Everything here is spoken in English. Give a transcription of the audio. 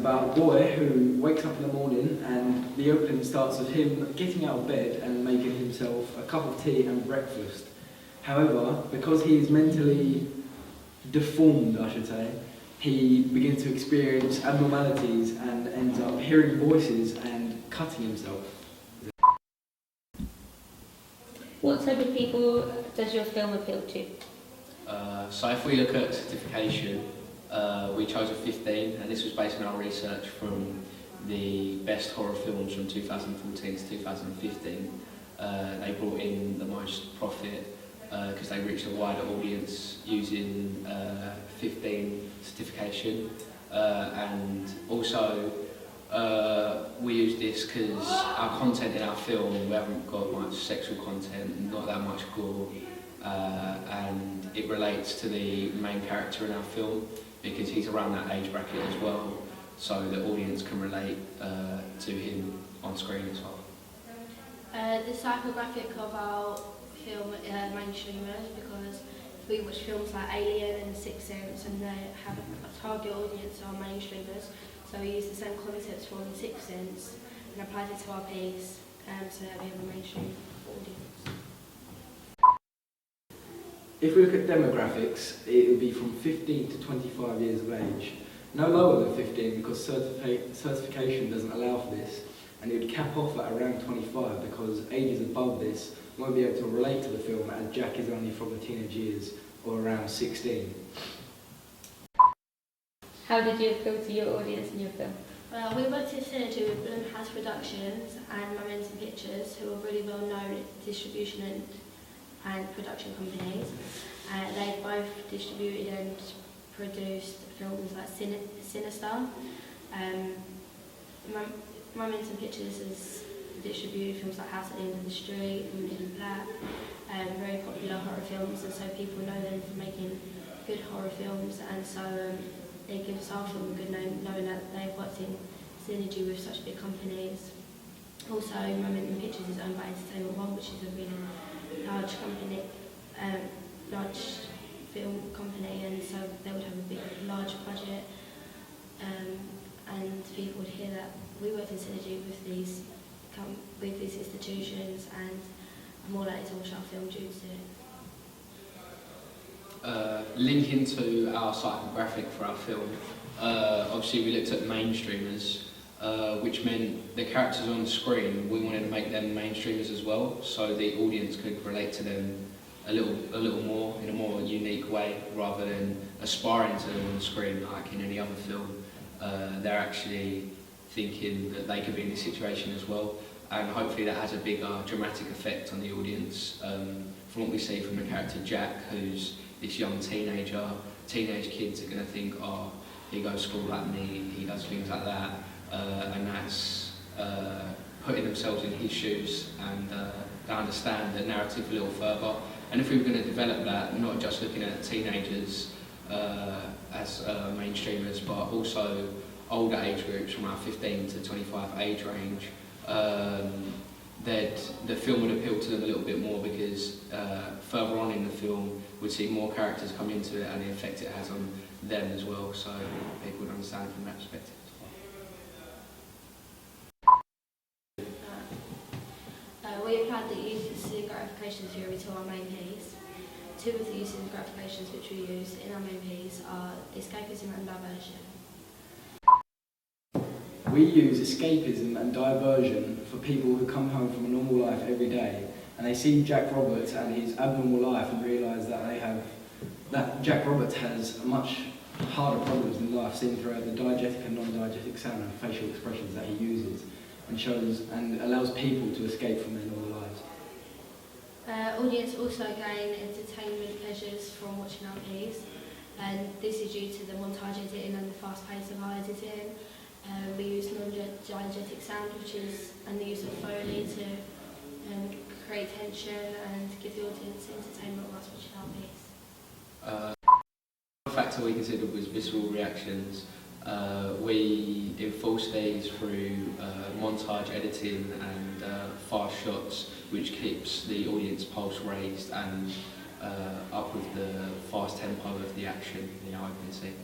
about a boy who wakes up in the morning, and the opening starts with him getting out of bed and making himself a cup of tea and breakfast. However, because he is mentally deformed, I should say, he begins to experience abnormalities and ends up hearing voices and cutting himself. What type of people does your film appeal to? So if we look at certification, we chose a 15, and this was based on our research from the best horror films from 2014 to 2015. They brought in the most profit because they reached a wider audience using 15 certification, and also we use this because our content in our film, we haven't got much sexual content, not that much gore, and it relates to the main character in our film because he's around that age bracket as well, so the audience can relate to him on screen as well. The psychographic of our film mainstreamers, because we watch films like Alien and The Sixth Sense, and they have a target audience are mainstreamers, so we use the same concepts from The Sixth Sense and applied it to our piece, so that we have a mainstream audience. If we look at demographics, it would be from 15 to 25 years of age. No lower than 15 because certification doesn't allow for this, and it would cap off at around 25 because ages above this won't be able to relate to the film, as Jack is only from the teenage years or around 16. How did you appeal to your audience in your film? Well, we worked in synergy with Blumhouse Productions and Momentum Pictures, who are really well known distribution and production companies. They both distributed and produced films like Sinister. Momentum Pictures has distributed films like House at the End of the Street and Men in Black, very popular horror films, and so people know them for making good horror films, and so they give us our film a good name, knowing that they've worked in synergy with such big companies. Also, Momentum Pictures is owned by Entertainment One, which is a really large company, large film company, and so they would have a large budget, and people would hear that we work in synergy with these institutions, and are more likely to watch our film due to it. Linking to our psychographic for our film, obviously we looked at mainstreamers, which meant the characters on the screen, we wanted to make them mainstreamers as well, so the audience could relate to them a little more, in a more unique way, rather than aspiring to them on the screen like in any other film. They're actually thinking that they could be in this situation as well, and hopefully that has a bigger dramatic effect on the audience. From what we see from the character Jack, who's this young teenager, teenage kids are going to think, oh, he goes to school like me, he does things like that, and that's putting themselves in his shoes, and they understand the narrative a little further. And if we were going to develop that, not just looking at teenagers as mainstreamers, but also older age groups from our 15 to 25 age range, the film would appeal to them a little bit more, because further on in the film we'd see more characters come into it and the effect it has on them as well, so people would understand from that perspective as well. We applied the uses and gratification theory to our main piece. Two of the uses and gratifications which we use in our main piece are escapism and diversion. We use escapism and diversion for people who come home from a normal life every day, and they see Jack Roberts and his abnormal life and realise that Jack Roberts has much harder problems in life, seen throughout the diegetic and non-diegetic sound and facial expressions that he uses, and shows and allows people to escape from their normal lives. Audience also gain entertainment pleasures from watching our piece, and this is due to the montage editing and the fast pace of our editing. We use non-diegetic sound, and the use of Foley to create tension and give the audience entertainment whilst watching our piece. One factor we considered was visceral reactions. We enforce these through montage editing and fast shots, which keeps the audience pulse raised and up with the fast tempo of the action in our opening scene.